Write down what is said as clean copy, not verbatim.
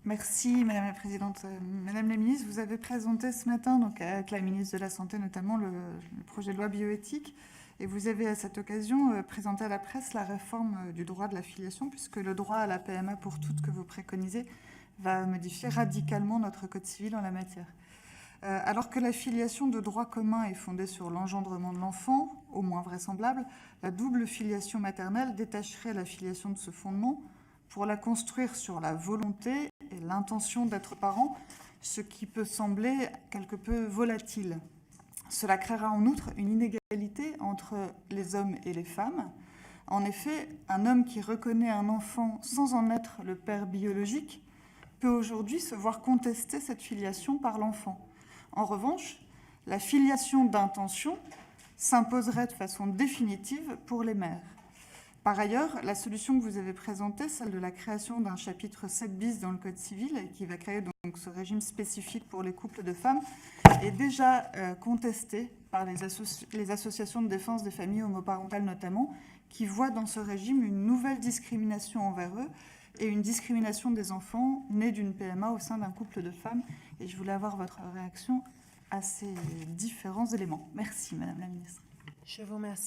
Merci Madame la Présidente. Madame la Ministre, vous avez présenté ce matin, donc avec la Ministre de la Santé notamment, le projet de loi bioéthique. Et vous avez à cette occasion présenté à la presse la réforme du droit de la filiation, puisque le droit à la PMA pour toutes que vous préconisez va modifier radicalement notre code civil en la matière. Alors que la filiation de droit commun est fondée sur l'engendrement de l'enfant, au moins vraisemblable, la double filiation maternelle détacherait la filiation de ce fondement pour la construire sur la volonté et l'intention d'être parent, ce qui peut sembler quelque peu volatile. Cela créera en outre une inégalité entre les hommes et les femmes. En effet, un homme qui reconnaît un enfant sans en être le père biologique peut aujourd'hui se voir contester cette filiation par l'enfant. En revanche, la filiation d'intention s'imposerait de façon définitive pour les mères. Par ailleurs, la solution que vous avez présentée, celle de la création d'un chapitre 7 bis dans le Code civil, qui va créer donc ce régime spécifique pour les couples de femmes, est déjà contestée par les associations de défense des familles homoparentales notamment, qui voient dans ce régime une nouvelle discrimination envers eux et une discrimination des enfants nés d'une PMA au sein d'un couple de femmes. Et je voulais avoir votre réaction à ces différents éléments. Merci, Madame la Ministre. Je vous remercie.